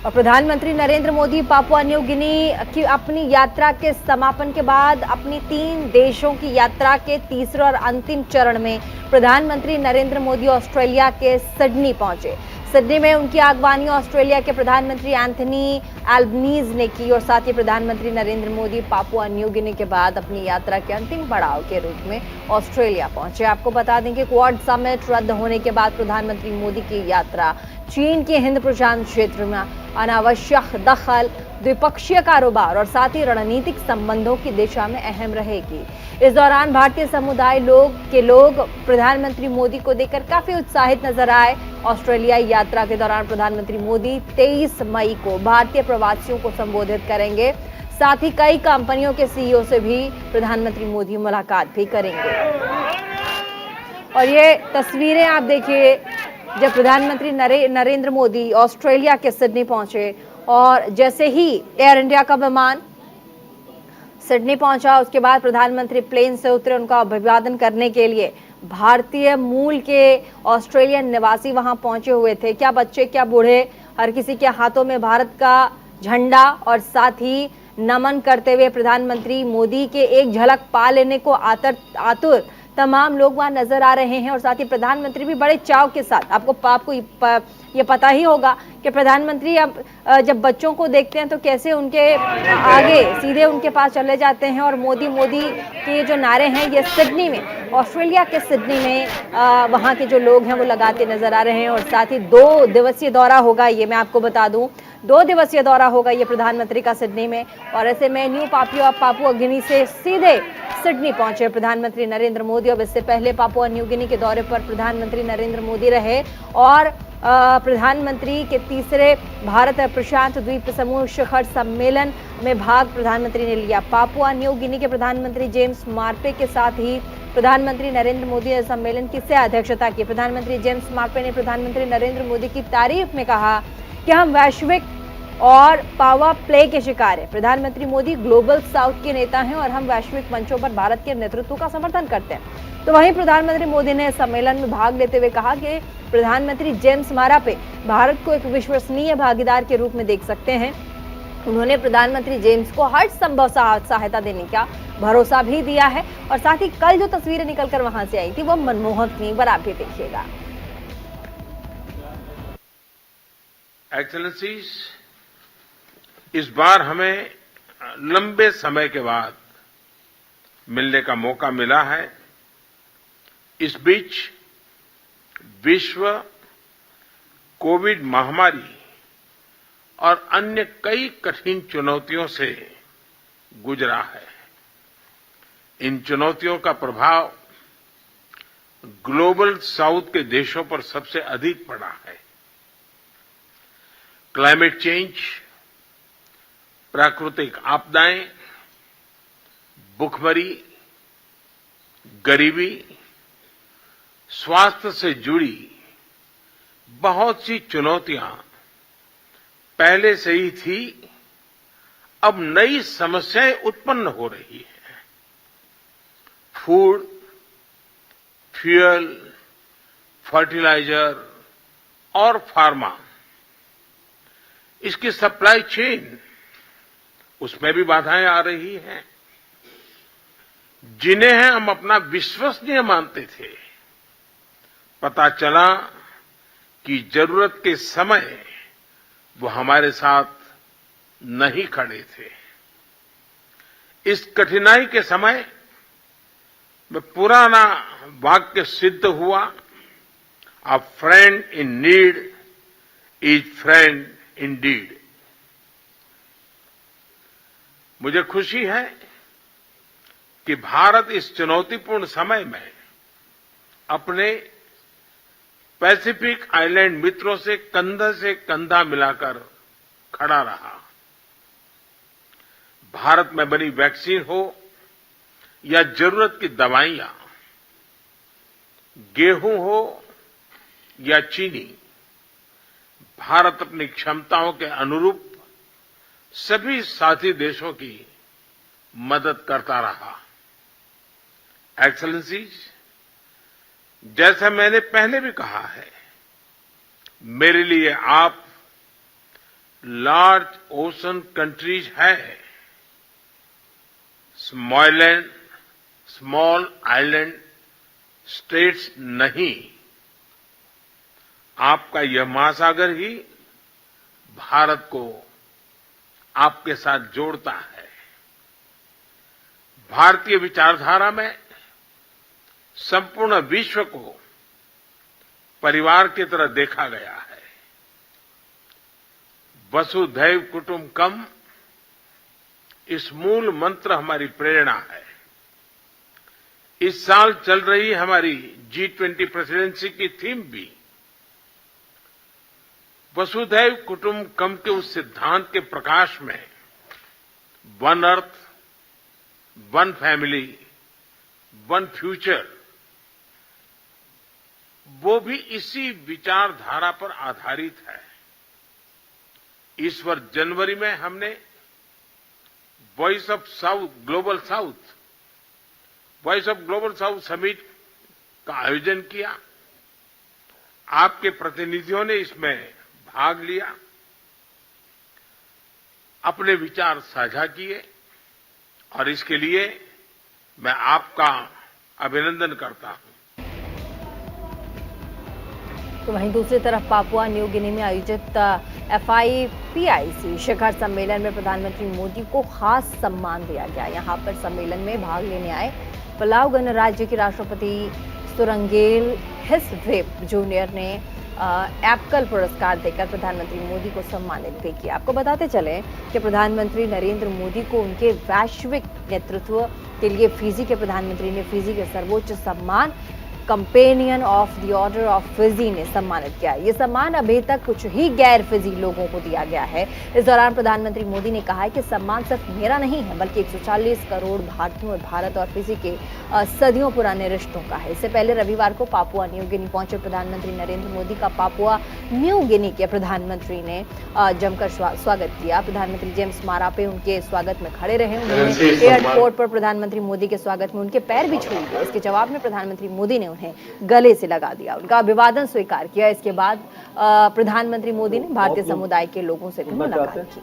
और प्रधानमंत्री Narendra Modi Papua New Guinea की अपनी यात्रा के समापन के बाद अपनी 3 देशों की यात्रा के तीसरे और अंतिम चरण में प्रधानमंत्री नरेंद्र मोदी ऑस्ट्रेलिया के सिडनी पहुंचे। सिडनी में उनकी आगवानी ऑस्ट्रेलिया के प्रधानमंत्री एंथनी एल्बनीज ने की और साथ ही प्रधानमंत्री Narendra Modi Papua New Guinea के बाद अपनी यात्रा के अंतिम पड़ाव के रूप में ऑस्ट्रेलिया पहुंचे। आपको बता दें कि क्वाड समिट रद्द होने के बाद प्रधानमंत्री मोदी की यात्रा चीन के हिंद प्रशांत क्षेत्र में अनावश्यक दखल, द्विपक्षीय कारोबार और साथ ही रणनीतिक संबंधों की दिशा में अहम रहेगी। इस दौरान भारतीय समुदाय के लोग प्रधानमंत्री मोदी को देखकर काफी उत्साहित नजर आए। ऑस्ट्रेलिया यात्रा के दौरान प्रधानमंत्री मोदी 23 मई को भारतीय प्रवासियों को संबोधित करेंगे। साथ ही कई कंपनियों के सीईओ से भी प्रधानमंत्री मोदी मुलाकात भी करेंगे। और ये तस्वीरें आप देखिए, जब प्रधानमंत्री नरेंद्र मोदी ऑस्ट्रेलिया के सिडनी पहुंचे और जैसे ही एयर इंडिया का विमान सिडनी पहुंचा, उसके बाद प्रधानमंत्री प्लेन से उतरे। उनका अभिवादन करने के लिए भारतीय मूल के ऑस्ट्रेलियन निवासी वहां पहुंचे हुए थे। क्या बच्चे, क्या बूढ़े, हर किसी के हाथों में भारत का झंडा और साथ ही नमन करते हुए प्रधानमंत्री मोदी के एक झलक पा लेने को आतुर तमाम लोग वहां नजर आ रहे हैं। और साथ ही प्रधानमंत्री भी बड़े चाव के साथ, आपको ये पता ही होगा कि प्रधानमंत्री अब जब बच्चों को देखते हैं तो कैसे उनके आगे सीधे उनके पास चले जाते हैं। और मोदी मोदी के जो नारे हैं ये सिडनी में, ऑस्ट्रेलिया के सिडनी में वहां के जो लोग हैं वो लगाते नजर आ रहे हैं। और साथ ही 2 दिवसीय दौरा होगा, ये मैं आपको बता दूं, 2 दिवसीय दौरा होगा ये प्रधानमंत्री का सिडनी में। और ऐसे में न्यू पापुआ गिनी से सीधे सिडनी पहुंचे प्रधानमंत्री नरेंद्र मोदी। अब इससे पहले पापुआ न्यू गिनी के दौरे पर प्रधानमंत्री नरेंद्र मोदी रहे और प्रधानमंत्री के तीसरे भारत प्रशांत द्वीप समूह शिखर सम्मेलन में भाग प्रधानमंत्री ने लिया। पापुआ न्यू गिनी के प्रधानमंत्री जेम्स मार्पे के साथ ही प्रधानमंत्री नरेंद्र मोदी ने सम्मेलन की सह अध्यक्षता की। प्रधानमंत्री जेम्स मार्पे ने प्रधानमंत्री नरेंद्र मोदी की तारीफ में कहा कि हम वैश्विक और पावर प्ले के शिकार है। प्रधानमंत्री मोदी ग्लोबल साउथ के नेता हैं और हम वैश्विक मंचों पर भारत के नेतृत्व का समर्थन करते हैं। तो वहीं प्रधानमंत्री मोदी ने सम्मेलन में भाग लेते हुए कहा कि प्रधानमंत्री जेम्स मारापे भारत को एक विश्वसनीय भागीदार के रूप में देख सकते हैं। उन्होंने प्रधानमंत्री जेम्स को हर संभव सहायता देने का भरोसा भी दिया है। और साथ ही कल जो तस्वीरें निकलकर वहां से आई थी वो मनमोहक थी, पर आप भी देखिएगा। एक्सेलेंसीज, इस बार हमें लंबे समय के बाद मिलने का मौका मिला है। इस बीच विश्व कोविड महामारी और अन्य कई कठिन चुनौतियों से गुजरा है। इन चुनौतियों का प्रभाव ग्लोबल साउथ के देशों पर सबसे अधिक पड़ा है। क्लाइमेट चेंज, प्राकृतिक आपदाएं, भुखमरी, गरीबी, स्वास्थ्य से जुड़ी बहुत सी चुनौतियां पहले से ही थी, अब नई समस्याएं उत्पन्न हो रही हैं। फूड, फ्यूल, फर्टिलाइजर और फार्मा, इसकी सप्लाई चेन, उसमें भी बाधाएं आ रही हैं, जिन्हें हम अपना विश्वसनीय मानते थे। पता चला कि जरूरत के समय वो हमारे साथ नहीं खड़े थे। इस कठिनाई के समय में पुराना वाक्य सिद्ध हुआ, अ friend in need is friend Indeed. मुझे खुशी है कि भारत इस चुनौतीपूर्ण समय में अपने पैसिफिक आइलैंड मित्रों से कंधा मिलाकर खड़ा रहा। भारत में बनी वैक्सीन हो या जरूरत की दवाइयां, गेहूं हो या चीनी, भारत अपनी क्षमताओं के अनुरूप सभी साथी देशों की मदद करता रहा। एक्सेलेंसीज, जैसा मैंने पहले भी कहा है, मेरे लिए आप लार्ज ओशन कंट्रीज है, स्मॉल आइलैंड स्टेट्स नहीं। आपका यह महासागर ही भारत को आपके साथ जोड़ता है। भारतीय विचारधारा में संपूर्ण विश्व को परिवार की तरह देखा गया है। वसुधैव कुटुंबकम इस मूल मंत्र हमारी प्रेरणा है। इस साल चल रही हमारी G20 प्रेसिडेंसी की थीम भी वसुधैव कुटुंबकम के उस सिद्धांत के प्रकाश में one earth, one family, one future, वो भी इसी विचारधारा पर आधारित है। इस वर्ष जनवरी में हमने voice of global south summit का आयोजन किया। आपके प्रतिनिधियों ने इसमें भाग लिया, अपने विचार साझा किए और इसके लिए मैं आपका अभिनंदन करता हूं। तो वहीं दूसरी तरफ पापुआ न्यू गिनी में आयोजित FIPIC शिखर सम्मेलन में प्रधानमंत्री मोदी को खास सम्मान दिया गया। यहां पर सम्मेलन में भाग लेने आए पलाव गणराज्य के राष्ट्रपति सुरंगेल हिसवेप जूनियर ने एप्पल पुरस्कार देकर प्रधानमंत्री मोदी को सम्मानित भी किया। आपको बताते चले कि प्रधानमंत्री नरेंद्र मोदी को उनके वैश्विक नेतृत्व के लिए फिजी के प्रधानमंत्री ने फिजी के सर्वोच्च सम्मान companion of the order of Fiji ने सम्मानित किया। ये सम्मान अभी तक कुछ ही गैर फिजी लोगों को दिया गया है। इस दौरान प्रधानमंत्री मोदी ने कहा है कि सम्मान सिर्फ मेरा नहीं है बल्कि 140 करोड़ भारतीयों और भारत और फिजी के सदियों पुराने रिश्तों का है। इससे पहले रविवार को पापुआ न्यू गिनी पहुंचे प्रधानमंत्री नरेंद्र मोदी का पापुआ न्यू गिनी के प्रधानमंत्री ने जमकर स्वागत किया। प्रधानमंत्री जेम्स मारापे उनके स्वागत में खड़े रहे। उन्होंने एयरपोर्ट पर प्रधानमंत्री मोदी के स्वागत में उनके पैर भी छुए। इसके जवाब में प्रधानमंत्री मोदी ने उन्हें गले से लगा दिया, उनका अभिवादन स्वीकार किया। इसके बाद प्रधानमंत्री मोदी ने भारतीय समुदाय के लोगों से भी मुलाकात की।